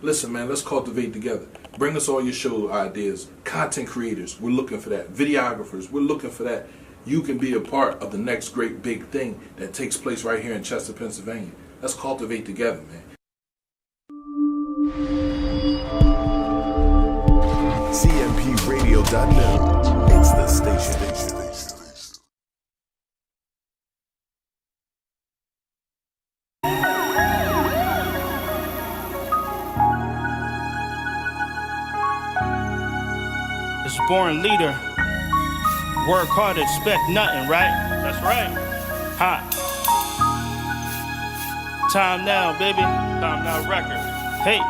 Listen, man, let's cultivate together. Bring us all your show ideas. Content creators, we're looking for that. Videographers, we're looking for that. You can be a part of the next great big thing that takes place right here in Chester, Pennsylvania. Let's cultivate together, man. CMPRadio.net. It's the station. It's Born Leader. Work hard, expect nothing, right? That's right. Ha. Time now, baby. Time now record. Hey.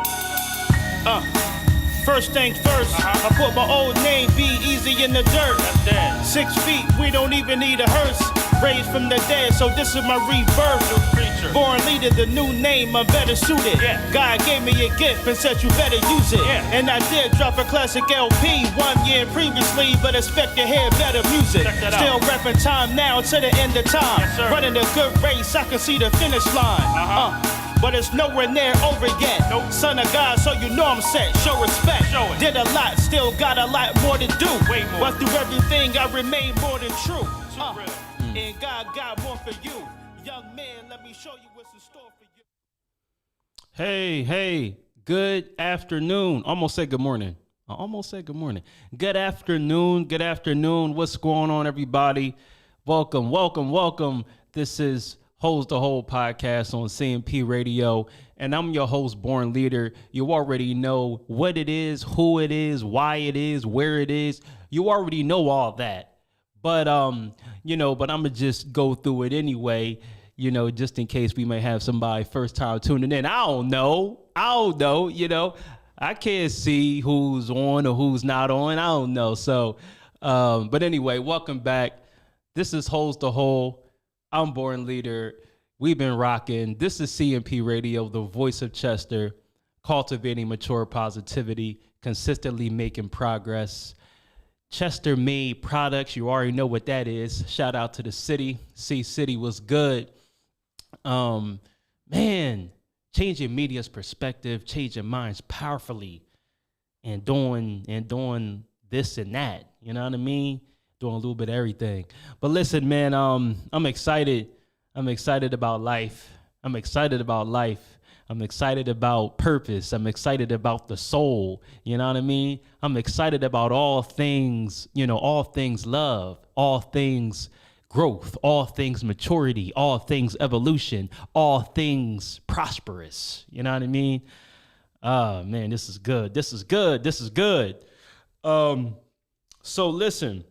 First things first, I put my old name, be easy in the dirt. That's dead. 6 feet, we don't even need a hearse. Raised from the dead, so this is my rebirth. New creature. Born Leader, the new name, I'm better suited. Yeah. God gave me a gift and said you better use it. Yeah. And I did drop a classic LP 1 year previously, but expect to hear better music. Still repping time now to the end of time. Yes, running a good race, I can see the finish line. But it's nowhere near over yet. Nope. Son of God, so you know I'm set. Show respect. Show it. Did a lot, still got a lot more to do. Way more. But through everything, I remain more than true. And God got more for you. Young man, let me show you what's in store for you. Hey, good afternoon. Almost said good morning. I almost said good morning. Good afternoon. What's going on, everybody? Welcome. This is Holds the Whole podcast on CMP Radio, and I'm your host, Born Leader. You already know what it is, who it is, why it is, where it is. You already know all that. But, but I'm going to just go through it anyway, just in case we may have somebody first time tuning in. I don't know, I can't see who's on or who's not on. I don't know. So, but anyway, welcome back. This is Holds the Whole. I'm Born Leader. We've been rocking. This is CMP Radio, the voice of Chester, cultivating mature positivity, consistently making progress. Chester made products. You already know what that is. Shout out to the city. C-City was good. Man, changing media's perspective, changing minds powerfully, and doing this and that. You know what I mean? Doing a little bit of everything. But listen, man, I'm excited. I'm excited about life. I'm excited about purpose. I'm excited about the soul. You know what I mean? I'm excited about all things, all things love, all things growth, all things maturity, all things evolution, all things prosperous. You know what I mean? Man, this is good. So listen.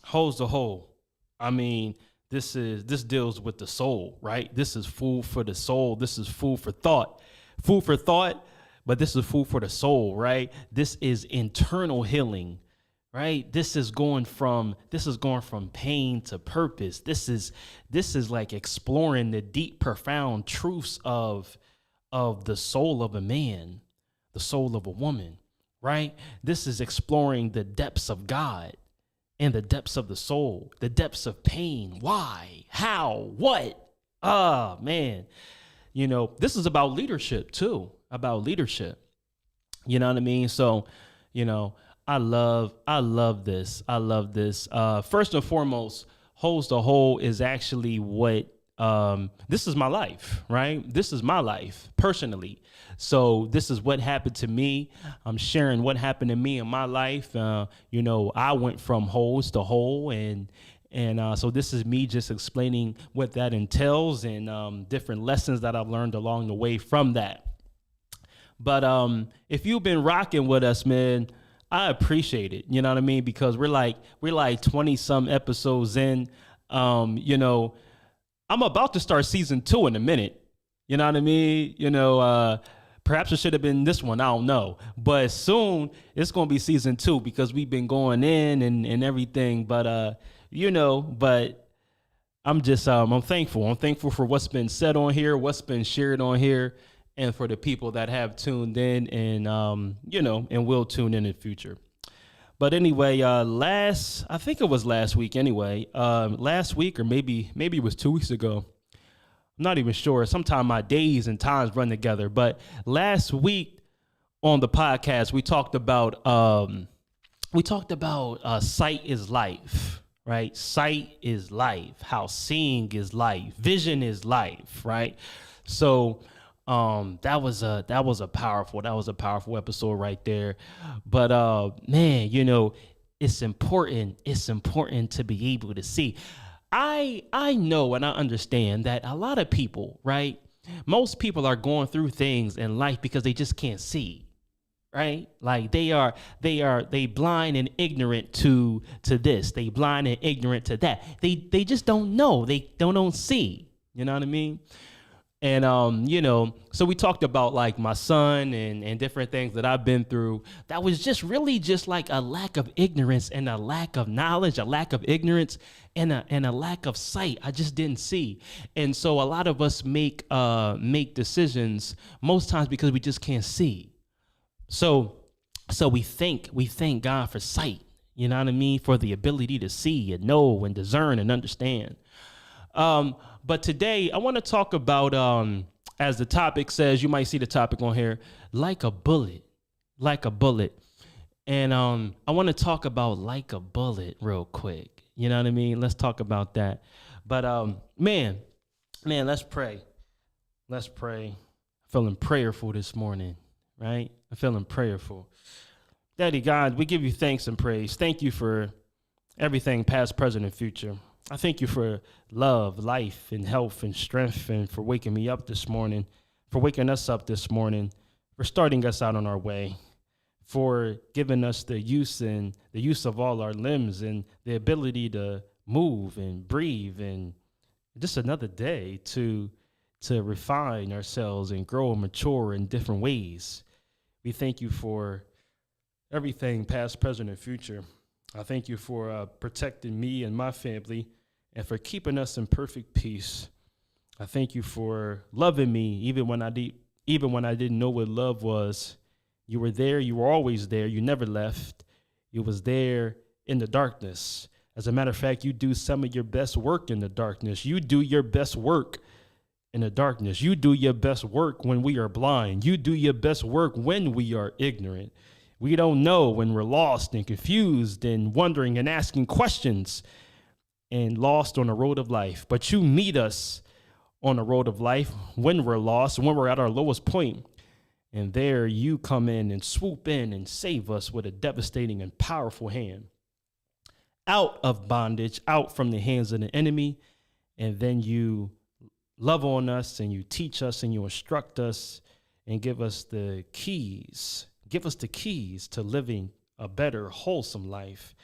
Holds the whole. I mean, this deals with the soul, right? This is food for the soul. This is food for thought, but this is food for the soul, right? This is internal healing, right? This is going from pain to purpose. This is like exploring the deep, profound truths of the soul of a man, the soul of a woman, right? This is exploring the depths of God. In the depths of the soul, the depths of pain. Why? How? What? Man. This is about leadership too. You know what I mean? So, I love this. First and foremost, Holds the Whole is actually what this is my life, right? This is my life personally. So this is what happened to me. I'm sharing what happened to me in my life. I went from holes to whole, and so this is me just explaining what that entails and different lessons that I've learned along the way from that. But if you've been rocking with us, man, I appreciate it. You know what I mean? Because we're like 20 some episodes in. I'm about to start season 2 in a minute. You know what I mean? Perhaps it should have been this one. I don't know. But soon it's going to be season 2 because we've been going in and everything. But, but I'm just I'm thankful. I'm thankful for what's been said on here, what's been shared on here, and for the people that have tuned in and, and will tune in the future. But anyway, I think it was last week anyway. Last week or maybe it was 2 weeks ago. I'm not even sure. Sometimes my days and times run together. But last week, on the podcast, we talked about sight is life, right? Sight is life. How seeing is life. Vision is life, right? So that was a powerful episode right there. But man, it's important to be able to see. I know and I understand that a lot of people, right? Most people are going through things in life because they just can't see, right? Like they blind and ignorant to this. They blind and ignorant to that. They just don't know. They don't see. You know what I mean? And so we talked about like my son and different things that I've been through. That was just really just like a lack of ignorance and a lack of knowledge, a lack of ignorance and a lack of sight. I just didn't see. And so a lot of us make decisions most times because we just can't see. So we thank God for sight, you know what I mean? For the ability to see and know and discern and understand. But today I want to talk about, as the topic says, you might see the topic on here, like a bullet. And I want to talk about like a bullet real quick. You know what I mean? Let's talk about that. But man, let's pray. Feeling prayerful this morning, right? I'm feeling prayerful. Daddy God, we give you thanks and praise. Thank you for everything, past, present, and future. I thank you for love, life, and health and strength, and for waking me up this morning, for waking us up this morning, for starting us out on our way, for giving us the use of all our limbs and the ability to move and breathe, and just another day to refine ourselves and grow and mature in different ways. We thank you for everything, past, present, and future. I thank you for protecting me and my family and for keeping us in perfect peace. I thank you for loving me even when I didn't know what love was. You were there. You were always there. You never left. You was there in the darkness. As a matter of fact, you do some of your best work in the darkness. You do your best work in the darkness. You do your best work when we are blind. You do your best work when we are ignorant. We don't know when we're lost and confused and wondering and asking questions and lost on the road of life. But you meet us on the road of life when we're lost, when we're at our lowest point. And there you come in and swoop in and save us with a devastating and powerful hand. Out of bondage, out from the hands of the enemy. And then you love on us and you teach us and you instruct us and give us the keys. Give us the keys to living a better, wholesome life.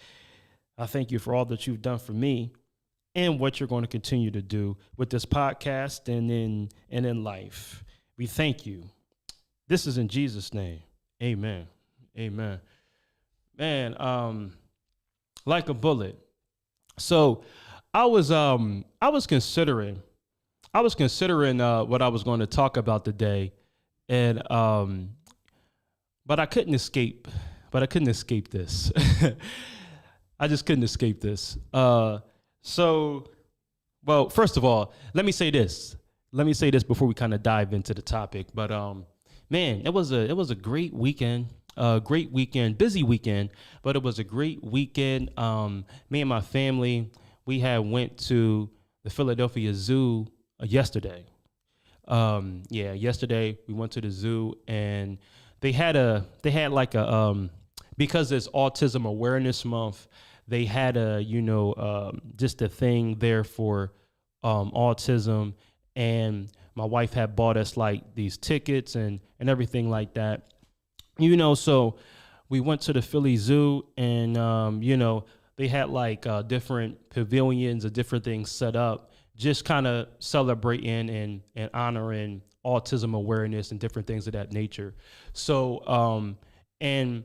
I thank you for all that you've done for me and what you're going to continue to do with this podcast and in life. We thank you. This is in Jesus' name. Amen. Amen. Man, like a bullet. So I was considering what I was going to talk about today, and but I couldn't escape this. I just couldn't escape this. Well, first of all, let me say this before we kind of dive into the topic. But man, it was a great weekend. Busy weekend, but it was a great weekend. Me and my family, we had went to the Philadelphia Zoo yesterday. Yesterday we went to the zoo, and they had because it's Autism Awareness Month, they had just a thing there for autism, and my wife had bought us like these tickets and everything like that. So we went to the Philly Zoo, and they had like different pavilions and different things set up, just kind of celebrating and honoring autism awareness and different things of that nature. So, being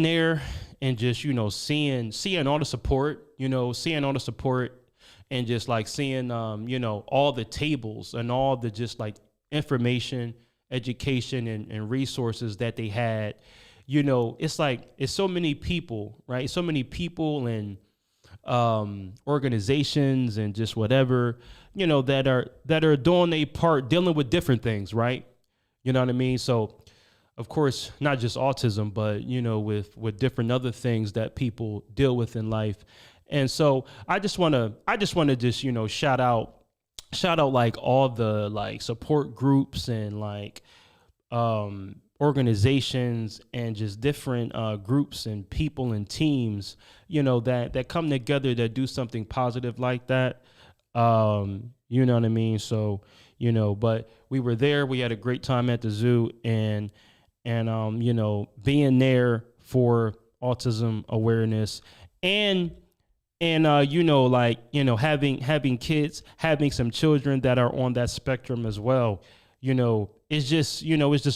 there and just, seeing all the support, and just like seeing, all the tables and all the just like information, education and resources that they had, it's like, it's so many people, right? So many people and organizations and just whatever, that are doing their part, dealing with different things, right? You know what I mean? So of course, not just autism, but with different other things that people deal with in life. And so I just want to just shout out like all the like support groups and like organizations and just different groups and people and teams, that come together that do something positive like that. You know what I mean? So, but we were there. We had a great time at the zoo, and being there for autism awareness and having kids, having some children that are on that spectrum as well, it's just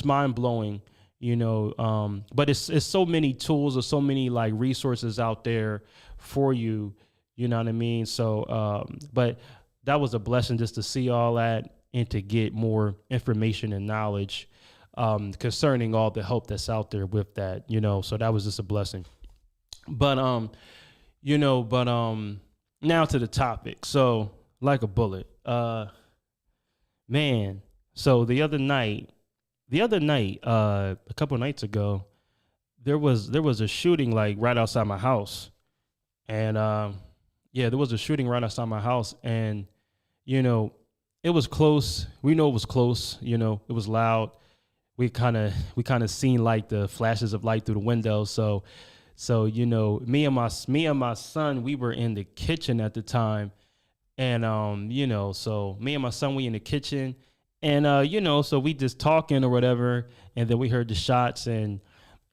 mind blowing, but it's so many tools or so many like resources out there for you, you know what I mean? So, but that was a blessing just to see all that and to get more information and knowledge concerning all the help that's out there with that, so that was just a blessing. But, now to the topic. So like a bullet, man. So the other night, a couple nights ago, there was a shooting like right outside my house. And, there was a shooting right outside my house, and, it was close. We know it was close, it was loud. We kind of seen like the flashes of light through the window. So, me and my son, we were in the kitchen at the time. And, so me and my son, we in the kitchen, and, so we just talking or whatever. And then we heard the shots, and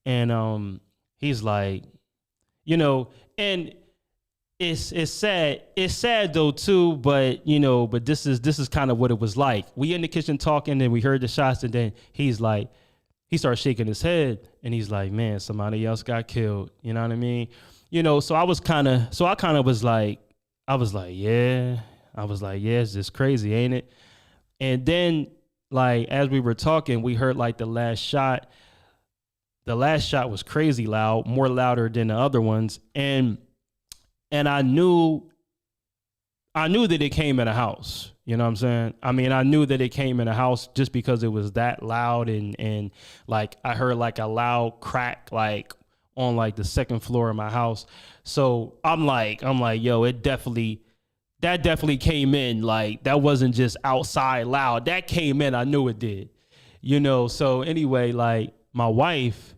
he's like, and it's sad though too, but this is kind of what it was like. We in the kitchen talking, and we heard the shots, and then he started shaking his head, and he's like, man, somebody else got killed. You know what I mean? So I was like, yeah, it's just crazy, ain't it? And then like, as we were talking, we heard like the last shot was crazy loud, more louder than the other ones. And I knew that it came in a house. You know what I'm saying? I mean, I knew that it came in a house just because it was that loud, and like I heard like a loud crack like on like the second floor of my house. So I'm like, yo, that definitely came in. Like, that wasn't just outside loud. That came in. I knew it did. So anyway, like my wife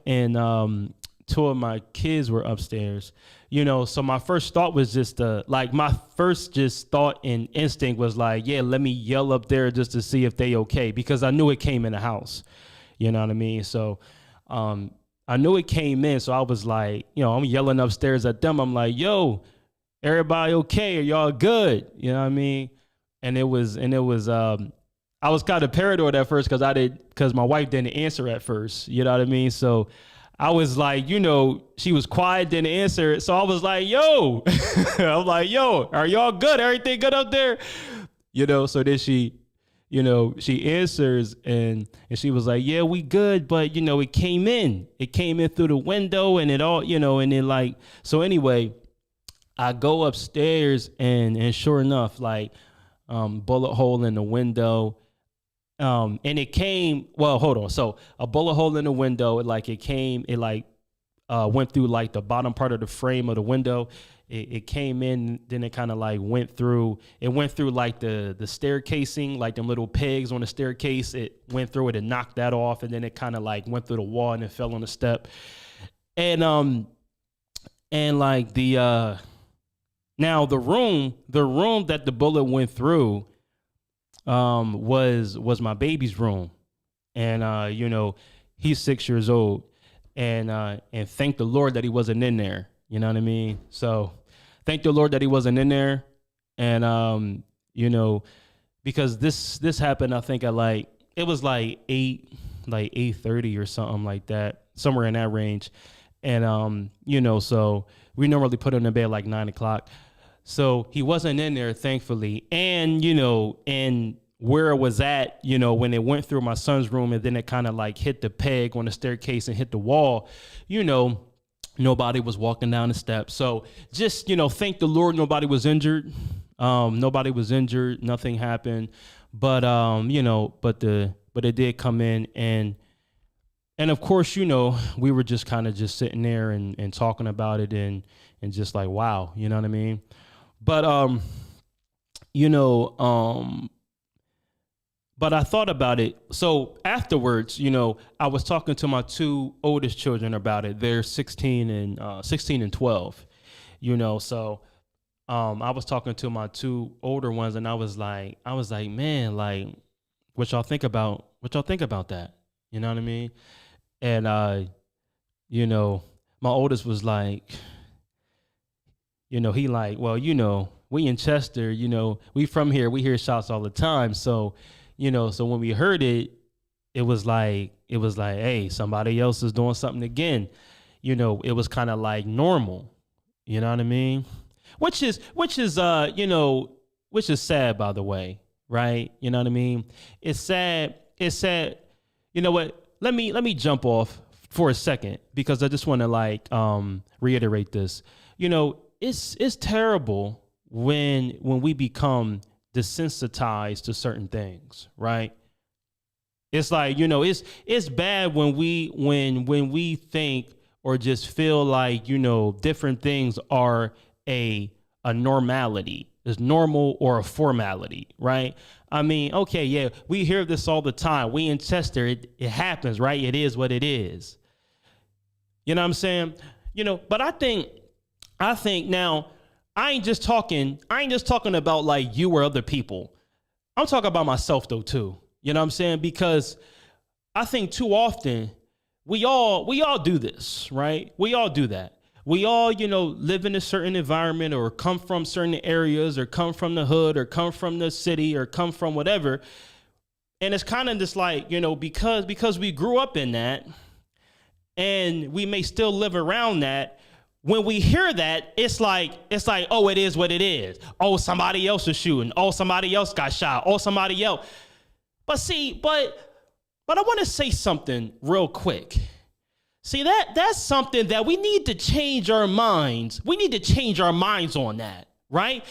and two of my kids were upstairs. So my first thought was just my first thought and instinct was like, yeah, let me yell up there just to see if they okay, because I knew it came in the house. You know what I mean? So I knew it came in, so I was like, I'm yelling upstairs at them. I'm like, yo, everybody okay? Are y'all good? You know what I mean? And it was I was kind of paranoid at first because my wife didn't answer at first. You know what I mean? So I was like, she was quiet, didn't answer. So I was like, yo, I'm like, yo, are y'all good? Everything good up there? So then she answers, and she was like, yeah, we good. But, it came in through the window, and it all, and then like, so anyway, I go upstairs, and sure enough, like, bullet hole in the window. And it came, well, hold on. So a bullet hole in the window, it went through like the bottom part of the frame of the window. It came in, then it kind of like went through like the staircasing, like them little pegs on the staircase. It went through it and knocked that off. And then it kind of like went through the wall and it fell on the step. And like now the room that the bullet went through, was my baby's room. And, he's 6 years old, and thank the Lord that he wasn't in there. You know what I mean? So thank the Lord that he wasn't in there. And, because this happened, I think at like, it was like 8:30 or something like that, somewhere in that range. And, so we normally put him in bed like 9:00. So he wasn't in there, thankfully. And, and where it was at, when it went through my son's room, and then it kind of like hit the peg on the staircase and hit the wall, nobody was walking down the steps. So just, thank the Lord, nobody was injured. Nothing happened. But, but it did come in, and And of course, you know, we were just kind of just sitting there and talking about it and just like, wow, you know what I mean? But, you know, but I thought about it. So afterwards, you know, I was talking to my two oldest children about it. They're 16 and 12, you know, so I was talking to my two older ones and I was like, man, like, what y'all think about that? You know what I mean? And, you know, my oldest was like, you know, he like, well, you know, we in Chester, you know, we from here, we hear shots all the time. So, you know, so when we heard it, it was like, hey, somebody else is doing something again. You know, it was kind of like normal, you know what I mean? Which is, you know, which is sad, by the way, right? You know what I mean? It's sad. You know what? Let me jump off for a second because I just want to like reiterate this. You know, it's terrible when we become desensitized to certain things, right? It's like, you know, it's bad when we think or just feel like, you know, different things are a normality, is normal or a formality, right? I mean, okay, yeah, we hear this all the time. We in Chester, it happens, right? It is what it is. You know what I'm saying? You know, but I think now I ain't just talking about like you or other people. I'm talking about myself though too. You know what I'm saying? Because I think too often we all do this, right? We all do that. We all, you know, live in a certain environment or come from certain areas or come from the hood or come from the city or come from whatever. And it's kind of just like, you know, because we grew up in that and we may still live around that. When we hear that, it's like, oh, it is what it is. Oh, somebody else is shooting. Oh, somebody else got shot. Oh, somebody else. But see, but I want to say something real quick. See, that's something that we need to change our minds. We need to change our minds on that, right?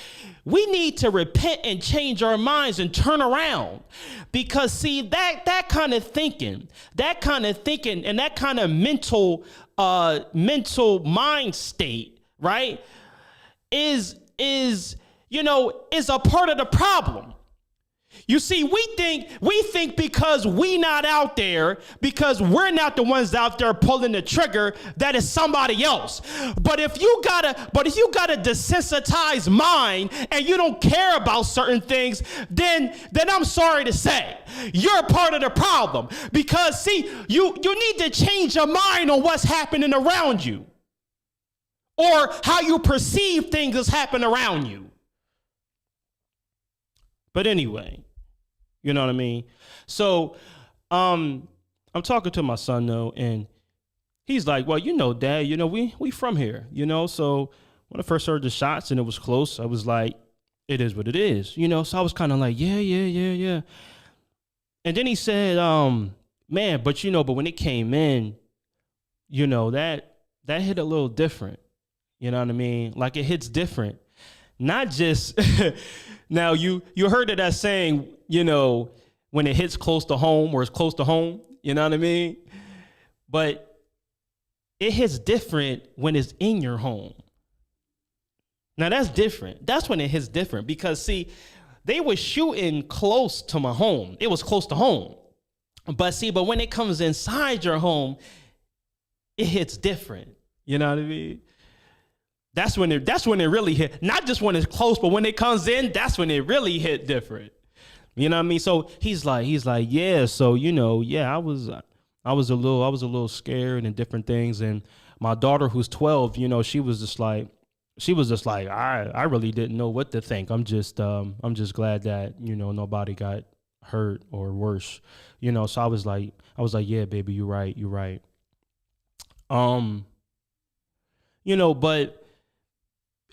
We need to repent and change our minds and turn around. Because see, that kind of thinking and that kind of mental mind state, right, is you know, is a part of the problem. You see, we think because we not out there, because we're not the ones out there pulling the trigger, that is somebody else. But if you got a desensitized mind and you don't care about certain things, then I'm sorry to say, you're a part of the problem. Because see, you need to change your mind on what's happening around you or how you perceive things as happening around you. But anyway, you know what I mean? So I'm talking to my son though, and he's like, well, you know, Dad, you know, we from here, you know? So when I first heard the shots and it was close, I was like, it is what it is, you know? So I was kind of like, yeah. And then he said, man, but you know, but when it came in, you know, that hit a little different. You know what I mean? Like it hits different. Not just now you heard of that saying, you know, when it hits close to home or it's close to home, you know what I mean? But it hits different when it's in your home. Now that's different. That's when it hits different because see, they were shooting close to my home. It was close to home. But see, but when it comes inside your home, it hits different. You know what I mean? That's when it really hit. Not just when it's close, but when it comes in, that's when it really hit different. You know what I mean? So he's like, yeah. So you know, yeah, I was a little scared and different things. And my daughter, who's 12, you know, she was just like, I really didn't know what to think. I'm just glad that, you know, nobody got hurt or worse. You know, so I was like, yeah, baby, you're right. You know, but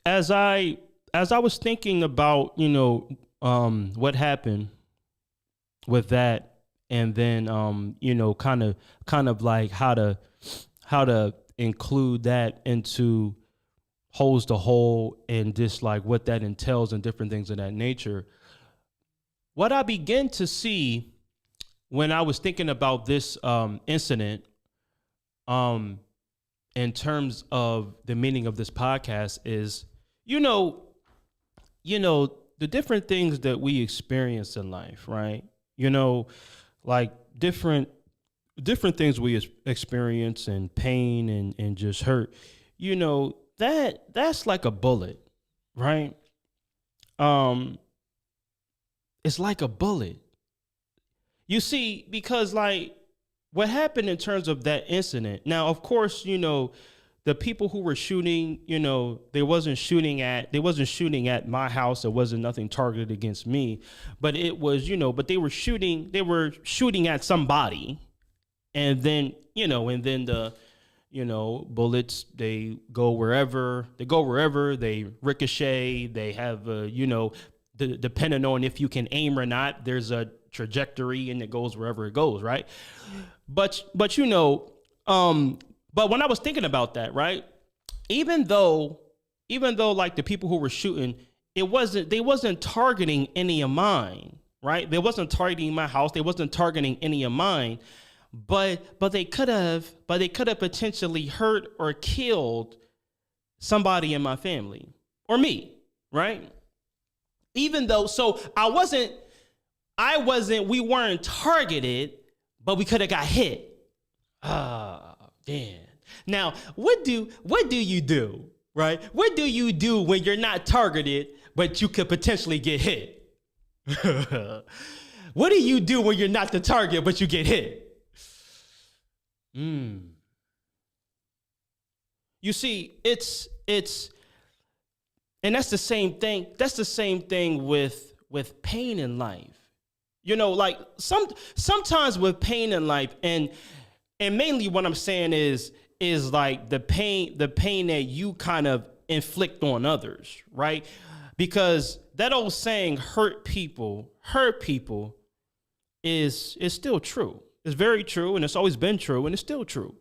as I was thinking about, you know, what happened with that, and then you know, kind of like how to include that into Holds the Whole and just like what that entails and different things of that nature. What I began to see when I was thinking about this incident in terms of the meaning of this podcast is, you know, the different things that we experience in life, right? You know, like different things we experience and pain and just hurt, you know, that's like a bullet, right? It's like a bullet. You see, because like what happened in terms of that incident. Now, of course, you know, the people who were shooting, you know, they wasn't shooting at my house. There wasn't nothing targeted against me, but it was, you know, but they were shooting at somebody. And then the, you know, bullets, they go wherever, they ricochet, they have, you know, depending on if you can aim or not, there's a trajectory and it goes wherever it goes, right? But you know, but when I was thinking about that, right, even though like the people who were shooting, they wasn't targeting any of mine, right? They wasn't targeting my house. They wasn't targeting any of mine, but they could have potentially hurt or killed somebody in my family or me, right? Even though, so we weren't targeted, but we could have got hit. Ah, damn. Now, what do you do, right? What do you do when you're not targeted, but you could potentially get hit? What do you do when you're not the target, but you get hit? You see, it's, and that's the same thing. That's the same thing with pain in life. You know, like sometimes with pain in life, and mainly what I'm saying is like the pain that you kind of inflict on others, right? Because that old saying, hurt people is still true. It's very true, and it's always been true, and it's still true.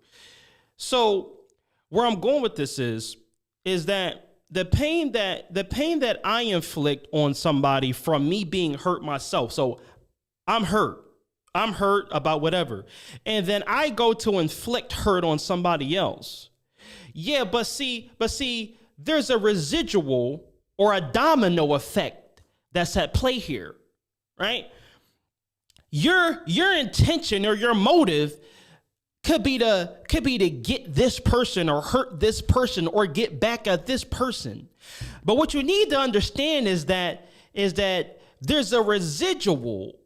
So where I'm going with this is that the pain that I inflict on somebody from me being hurt myself. So I'm hurt about whatever. And then I go to inflict hurt on somebody else. Yeah, but see, there's a residual or a domino effect that's at play here, right? Your intention or your motive could be to get this person or hurt this person or get back at this person. But what you need to understand is that there's a residual.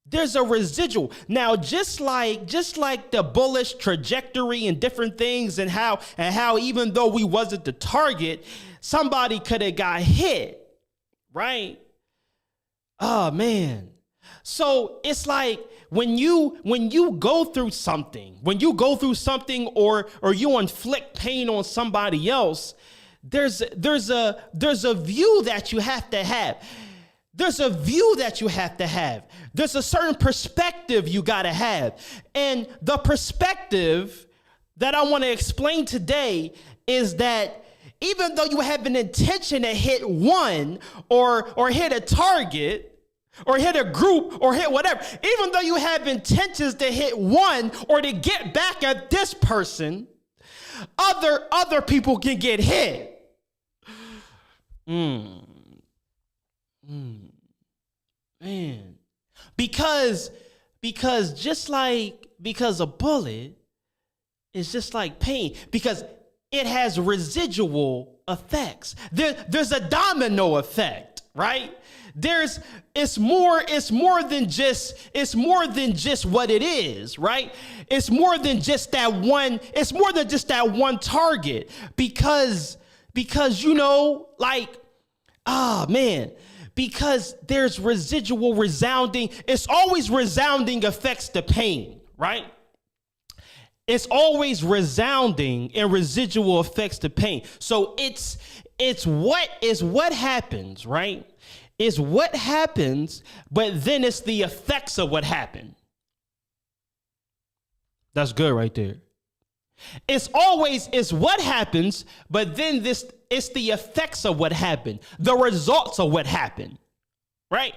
There's a residual. Now, just like the bullet's trajectory and different things and how even though we wasn't the target, somebody could have got hit, right? Oh man. So it's like when you go through something, or you inflict pain on somebody else, there's a view that you have to have. There's a view that you have to have. There's a certain perspective you got to have. And the perspective that I want to explain today is that even though you have an intention to hit one or hit a target or hit a group or hit whatever, even though you have intentions to hit one or to get back at this person, other people can get hit. Man, because a bullet is just like pain, because it has residual effects. There's a domino effect, right? It's more than just what it is, right? It's more than just that one target, because you know, like, because there's it's always resounding effects to pain, right? It's always resounding and residual effects to pain. So it's what happens, right? It's what happens, but then it's the effects of what happened. That's good right there. It's what happens, but then it's the effects of what happened, the results of what happened, right?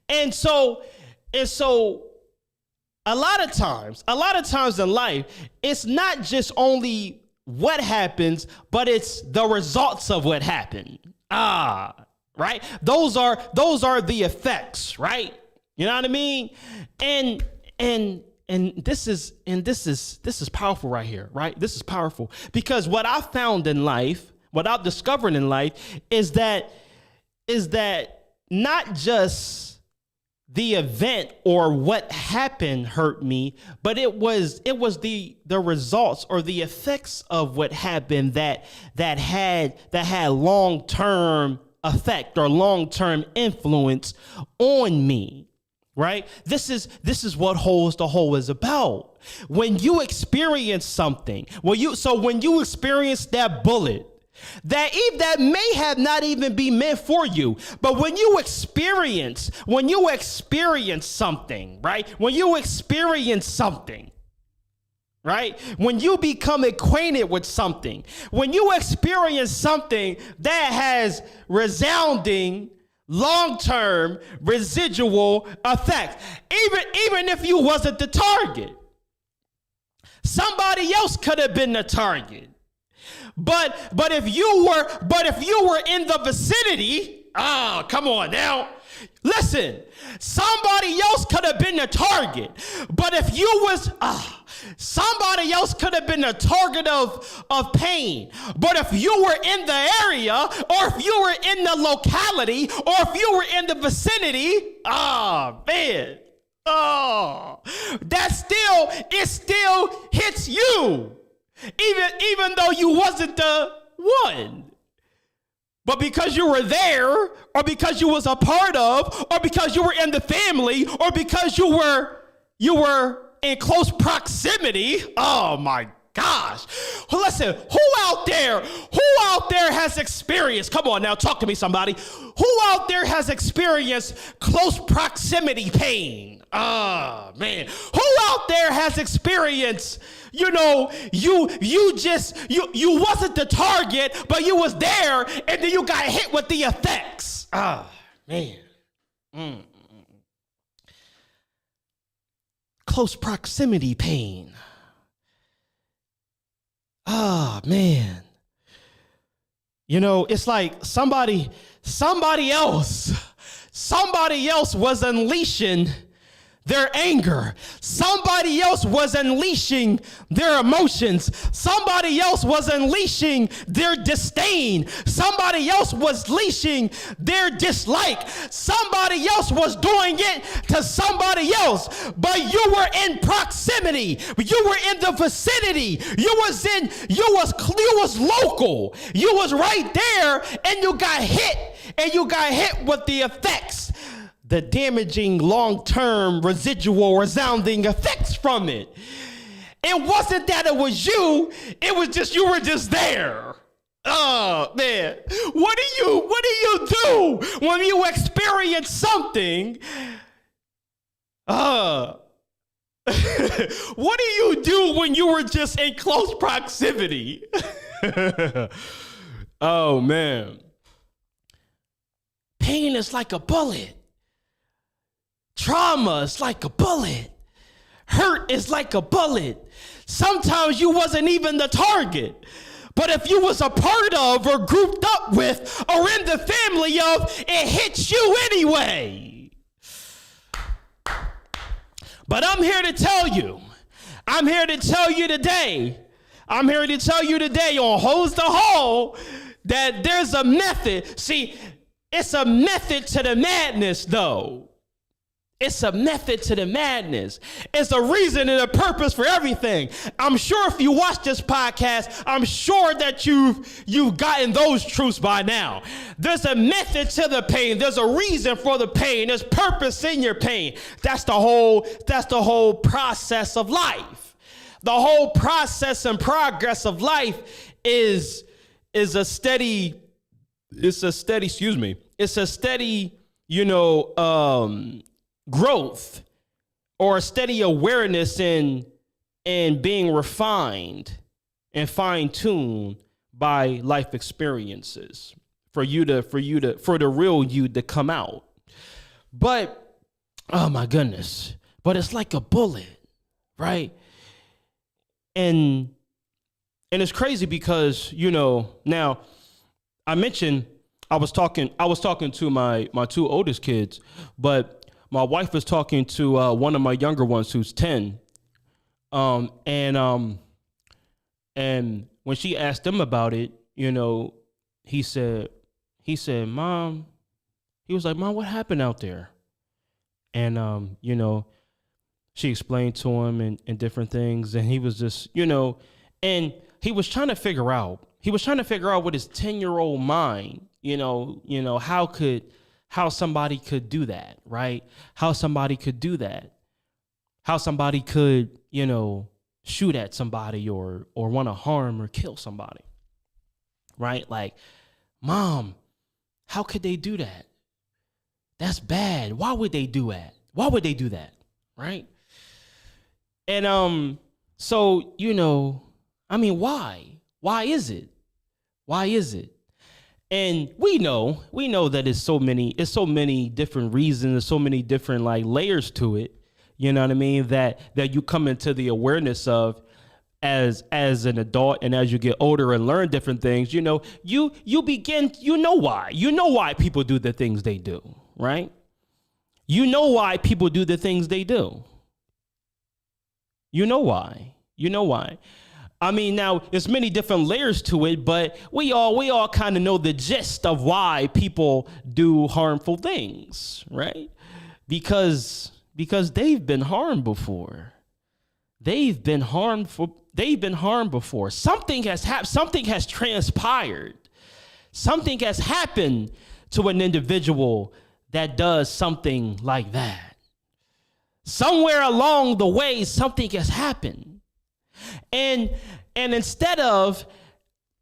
And so a lot of times in life, it's not just only what happens, but it's the results of what happened. Right? Those are the effects, right? You know what I mean? And this is powerful right here, right? This is powerful because what I found in life, what I've discovered in life is that not just the event or what happened hurt me, but it was the results or the effects of what happened that had long-term effect or long-term influence on me. Right? This is what Holds the Hole is about. When you experience something, when you experience that bullet, that may have not even be meant for you, but when you experience something, right? When you experience something, right? When you become acquainted with something, when you experience something that has resounding long-term residual effects, even if you wasn't the target, somebody else could have been the target. But if you were in the vicinity, come on now. Listen, somebody else could have been the target. But if you was somebody else could have been the target of pain. But if you were in the area, or if you were in the locality, or if you were in the vicinity, man. It still hits you. Even though you wasn't the one. But because you were there, or because you was a part of, or because you were in the family, or because you were in close proximity, oh my gosh. Listen, who out there has experienced, come on now, talk to me somebody, who out there has experienced close proximity pain? Man, who out there has experienced, you wasn't the target, but you was there, and then you got hit with the effects. Man. Close proximity pain. Man. It's like somebody else was unleashing their anger. Somebody else was unleashing their emotions. Somebody else was unleashing their disdain. Somebody else was unleashing their dislike. Somebody else was doing it to somebody else. But you were in proximity. You were in the vicinity. You was local. You was right there, and you got hit. And you got hit with the effects. The damaging, long-term, residual, resounding effects from it. It wasn't that it was you. It was just you were just there. Oh man, what do you do when you experience something? What do you do when you were just in close proximity? Oh man, pain is like a bullet. Trauma is like a bullet. Hurt is like a bullet. Sometimes you wasn't even the target. But if you was a part of or grouped up with or in the family of, it hits you anyway. But I'm here to tell you today on Holds the Hole that there's a method. See, it's a method to the madness though. It's a method to the madness. It's a reason and a purpose for everything. I'm sure if you watch this podcast, I'm sure that you've gotten those truths by now. There's a method to the pain. There's a reason for the pain. There's purpose in your pain. That's the whole process of life. The whole process and progress of life is a steady, growth or a steady awareness in being refined and fine-tuned by life experiences for the real you to come out. But oh my goodness. but it's like a bullet, right? And it's crazy because, now I mentioned I was talking to my two oldest kids, but my wife was talking to one of my younger ones who's 10. And when she asked him about it, he said, Mom, he was like, Mom, what happened out there? And, she explained to him and different things. And he was just, and he was trying to figure out with his 10-year-old mind, how somebody could do that, right? How somebody could do that. How somebody could, shoot at somebody or want to harm or kill somebody, right? Like, Mom, how could they do that? That's bad. Why would they do that? Why would they do that? Right? And so, why? Why is it? Why is it? And we know that it's so many different reasons, there's so many different like layers to it, you know what I mean, that you come into the awareness of as an adult and as you get older and learn different things, you begin, why people do the things they do, right? You know why people do the things they do. You know why. I mean, now there's many different layers to it, but we all kind of know the gist of why people do harmful things, right? Because they've been harmed before. They've been harmed before. Something has transpired. Something has happened to an individual that does something like that. Somewhere along the way, something has happened. And instead of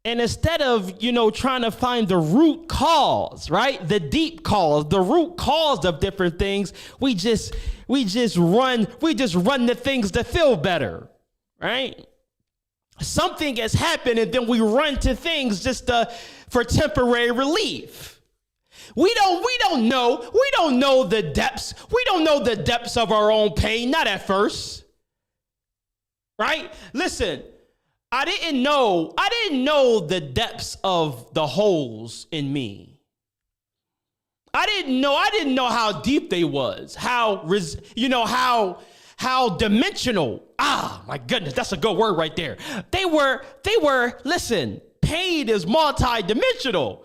trying to find the root cause, right? The deep cause, the root cause of different things, we just run the things that feel better, right? Something has happened and then we run to things just for temporary relief. We don't know the depths. We don't know the depths of our own pain, not at first. Right? Listen, I didn't know the depths of the holes in me. I didn't know how deep they was, how dimensional. Ah, my goodness, that's a good word right there. They were, listen, pain is multi-dimensional.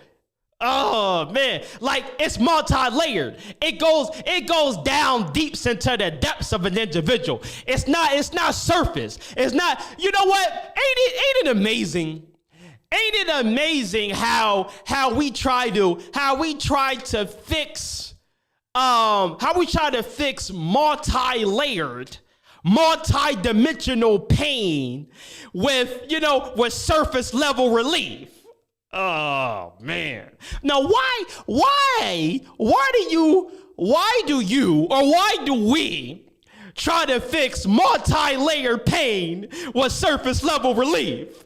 Oh man, like it's multi-layered. It goes down deep into the depths of an individual. It's not surface. It's not, you know what? Ain't it amazing? Ain't it amazing how we try to fix multi-layered, multi-dimensional pain with surface level relief. Oh man. Now why do we try to fix multi-layered pain with surface level relief?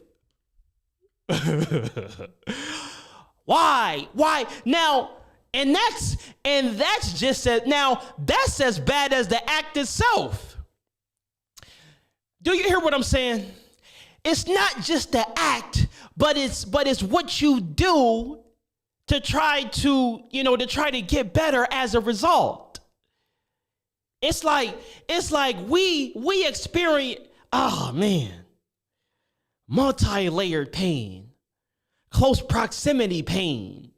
Why? Now, and that's just that's as bad as the act itself. Do you hear what I'm saying? It's not just the act, but it's what you do to try to get better as a result. It's like we experience, oh man, multi-layered pain, close proximity pain.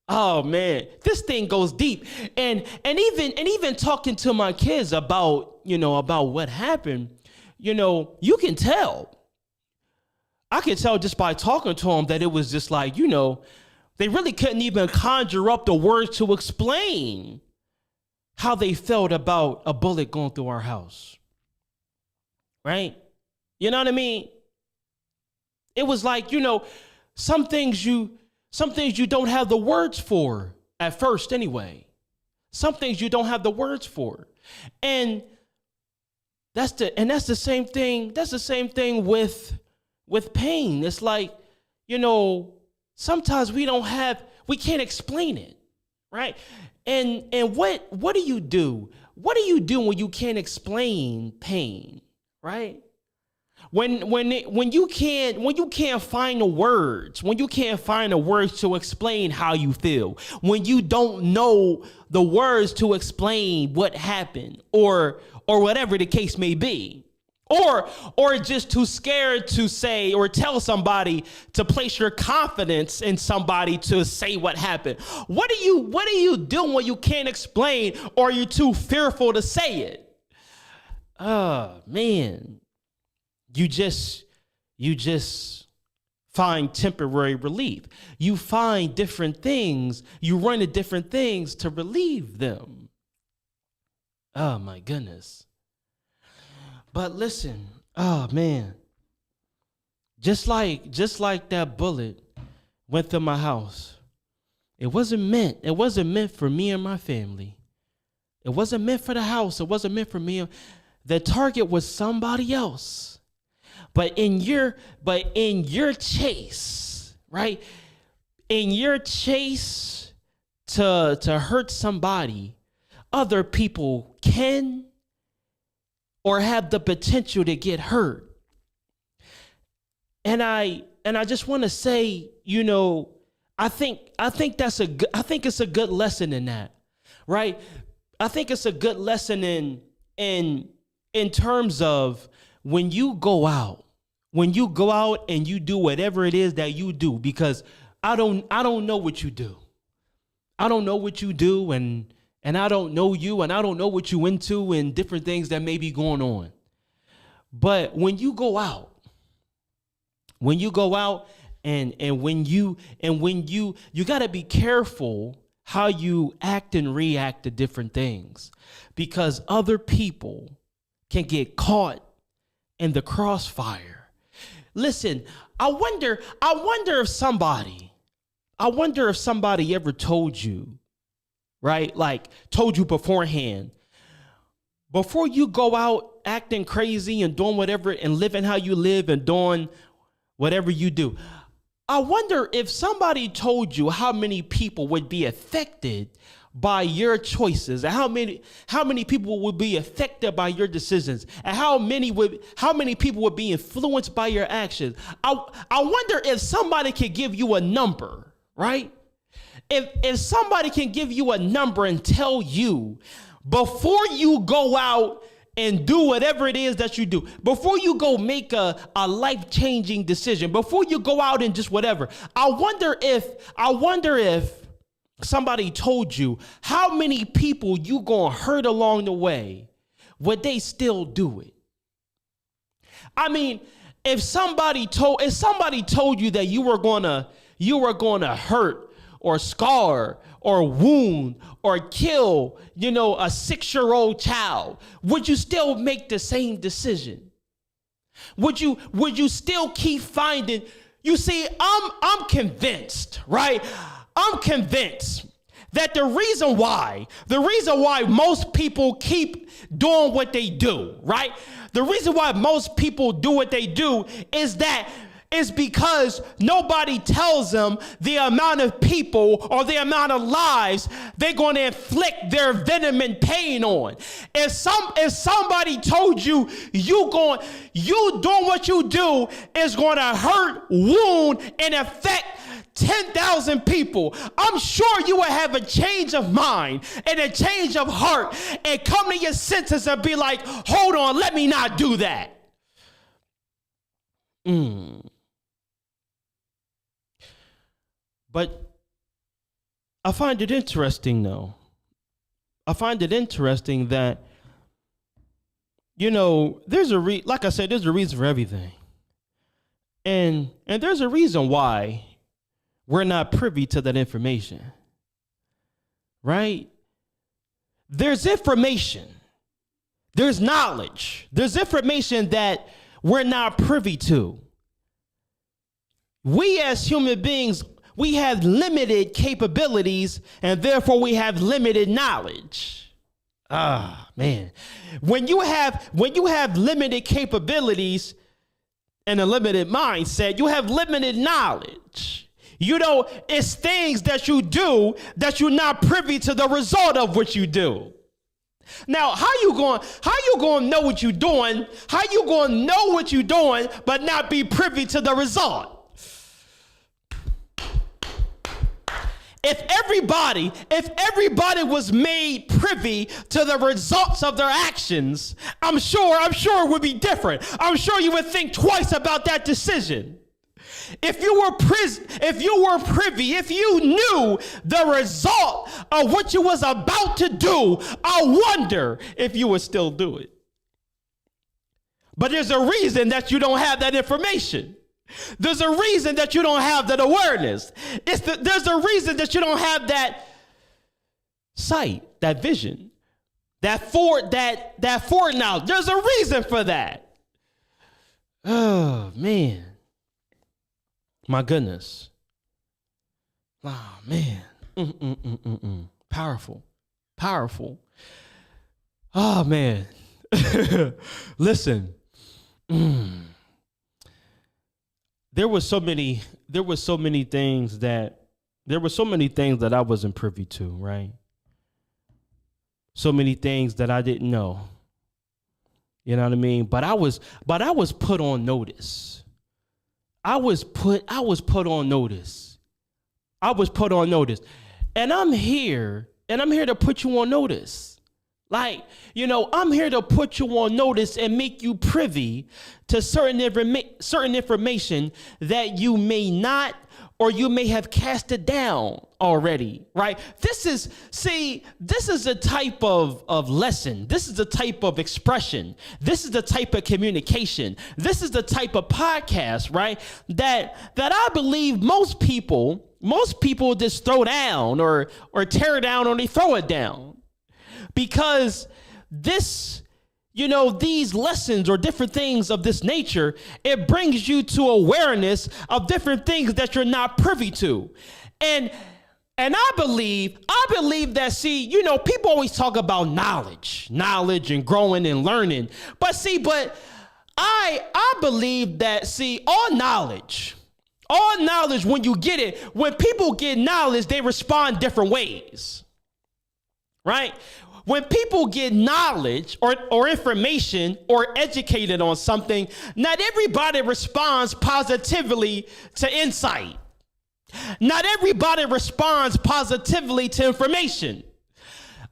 Oh man, this thing goes deep. And even talking to my kids about what happened, you can tell. I can tell just by talking to them that it was just like, they really couldn't even conjure up the words to explain how they felt about a bullet going through our house. Right? You know what I mean? It was like, some things you don't have the words for at first anyway. Some things you don't have the words for. And that's the same thing. That's the same thing with pain. It's like, sometimes we can't explain it, right? And what do you do what do you do when you can't explain pain, right? When you can't find the words, when you can't find the words to explain how you feel, when you don't know the words to explain what happened, or whatever the case may be, or just too scared to say or tell somebody, to place your confidence in somebody to say what happened. What do you do when you can't explain, or you're too fearful to say it? Oh man. You just find temporary relief. You find different things. You run to different things to relieve them. Oh my goodness. But listen, oh man. Just like that bullet went through my house. It wasn't meant for me and my family. It wasn't meant for the house. It wasn't meant for me. The target was somebody else. But in your chase, right? In your chase to hurt somebody, other people can or have the potential to get hurt. And I just want to say, I think it's a good lesson in that, right? I think it's a good lesson in terms of when you go out and you do whatever it is that you do, because I don't know what you do. I don't know what you do, and I don't know you, and I don't know what you into, and different things that may be going on. But when you go out and when you got to be careful how you act and react to different things, because other people can get caught in the crossfire. Listen, I wonder if somebody ever told you, right? Like told you beforehand, before you go out acting crazy and doing whatever and living how you live and doing whatever you do. I wonder if somebody told you how many people would be affected by your choices, and how many people would be affected by your decisions, and how many people would be influenced by your actions. I wonder if somebody could give you a number, right? If somebody can give you a number and tell you before you go out and do whatever it is that you do, before you go make a life-changing decision, before you go out and just whatever, I wonder if somebody told you how many people you gonna hurt along the way, would they still do it? I mean, if somebody told you that you were gonna hurt or scar or wound or kill, a 6-year-old child, would you still make the same decision? Would you still keep finding? You see, I'm convinced, right? I'm convinced that the reason why most people keep doing what they do, right? The reason why most people do what they do is because nobody tells them the amount of people or the amount of lives they're going to inflict their venom and pain on. If somebody told you you doing what you do is going to hurt, wound, and affect 10,000 people, I'm sure you will have a change of mind and a change of heart and come to your senses and be like, hold on, let me not do that. But I find it interesting, though. I find it interesting that, there's like I said, there's a reason for everything. And there's a reason why we're not privy to that information, right? There's information, there's knowledge, there's information that we're not privy to. We as human beings, we have limited capabilities, and therefore we have limited knowledge. Man. When you have limited capabilities and a limited mindset, you have limited knowledge. It's things that you do that you're not privy to the result of what you do. Now, how you going to know what you're doing? How you going to know what you're doing but not be privy to the result? If everybody was made privy to the results of their actions, I'm sure it would be different. I'm sure you would think twice about that decision. If you were privy, if you knew the result of what you was about to do, I wonder if you would still do it. But there's a reason that you don't have that information. There's a reason that you don't have that awareness. There's a reason that you don't have that sight, that vision, that foreknowledge. There's a reason for that. Oh, man. My goodness. Oh, man. Powerful. Oh, man. Listen. There were so many things that I wasn't privy to, right? So many things that I didn't know. You know what I mean? But I was put on notice. I was put on notice. And I'm here to put you on notice. Like, I'm here to put you on notice and make you privy to certain information that you may not, or you may have cast it down already, right? This is a type of lesson. This is a type of expression. This is the type of communication. This is the type of podcast, right? That I believe most people just throw down or tear down, or they throw it down. Because these lessons or different things of this nature, it brings you to awareness of different things that you're not privy to. And I believe that, people always talk about knowledge and growing and learning. But I believe that, all knowledge, when you get it, when people get knowledge, they respond different ways, right? When people get knowledge or information or educated on something, not everybody responds positively to insight. Not everybody responds positively to information.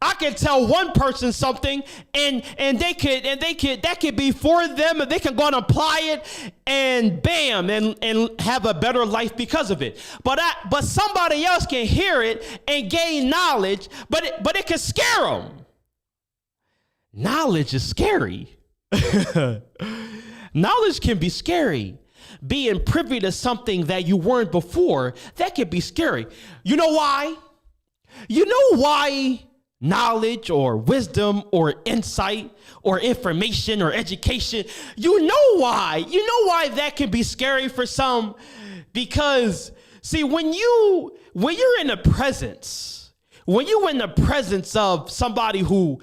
I can tell one person something and that could be for them, and they can go and apply it and bam, and have a better life because of it. But somebody else can hear it and gain knowledge, but it can scare them. Knowledge is scary. Knowledge can be scary. Being privy to something that you weren't before, that can be scary. You know why? You know why knowledge or wisdom or insight or information or education, you know why that can be scary for some? Because when you're in the presence of somebody who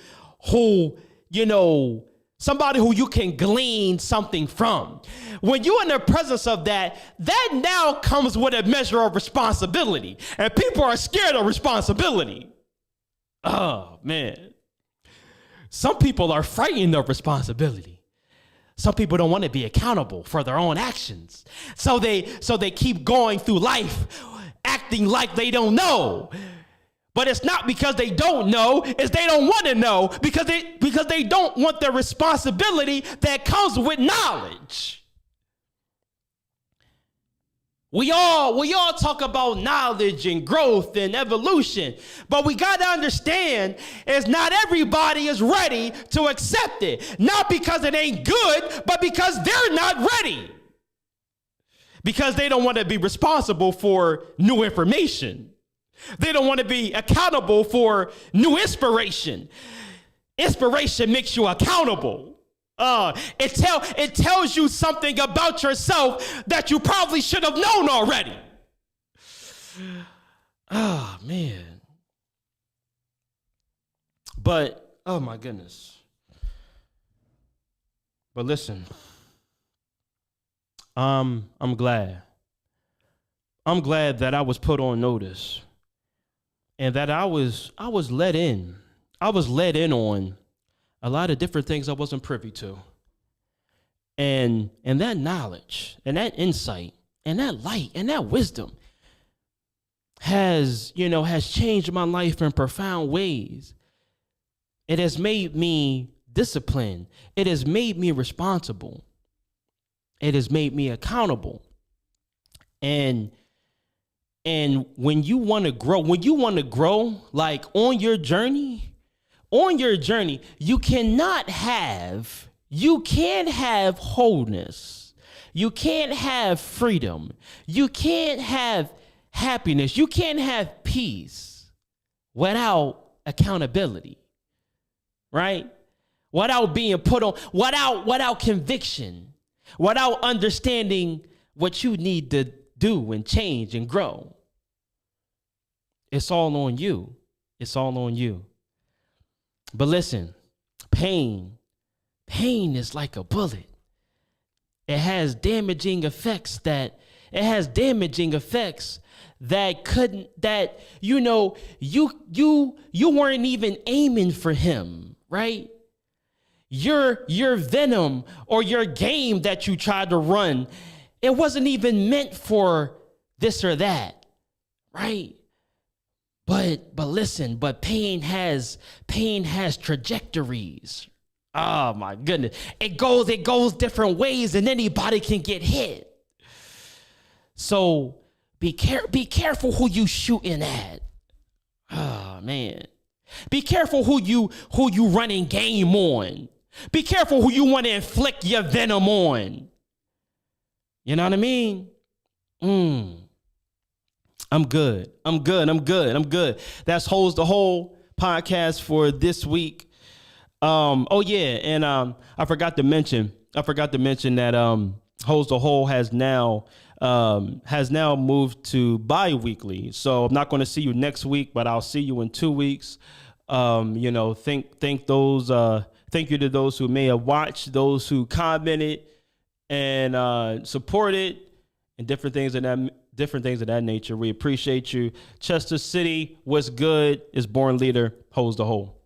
somebody who you can glean something from. When you're in the presence of that now comes with a measure of responsibility. And people are scared of responsibility. Oh, man. Some people are frightened of responsibility. Some people don't want to be accountable for their own actions. So they keep going through life acting like they don't know. But it's not because they don't know, it's they don't want to know, because they don't want the responsibility that comes with knowledge. We all talk about knowledge and growth and evolution, but we got to understand is not everybody is ready to accept it. Not because it ain't good, but because they're not ready. Because they don't want to be responsible for new information. They don't want to be accountable for new inspiration. Inspiration makes you accountable. It tells you something about yourself that you probably should have known already. Oh, man. But, oh my goodness. But listen, I'm glad. I'm glad that I was put on notice. And that I was let in. I was let in on a lot of different things I wasn't privy to. And that knowledge and that insight and that light and that wisdom has changed my life in profound ways. It has made me disciplined. It has made me responsible. It has made me accountable. And when you want to grow, like on your journey, you can't have wholeness. You can't have freedom. You can't have happiness. You can't have peace without accountability, right? Without being put on, without conviction, without understanding what you need to do and change and grow. It's all on you. It's all on you. But listen, pain is like a bullet. It has damaging effects that you weren't even aiming for him, right? Your venom or your game that you tried to run, it wasn't even meant for this or that, right? But listen, pain has trajectories. Oh my goodness. It goes different ways and anybody can get hit. So be careful who you shooting at. Oh man. Be careful who you running game on. Be careful who you want to inflict your venom on. You know what I mean? I'm good. That's Holds the Whole podcast for this week. I forgot to mention that Holds the Whole has now moved to bi-weekly. So I'm not going to see you next week, but I'll see you in 2 weeks. Thank you to those who may have watched, those who commented and supported, and different things of that nature. We appreciate you. Chester City, what's good? Is Born Leader, Holds the Whole.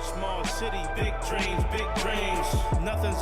Small city, big dreams, nothing's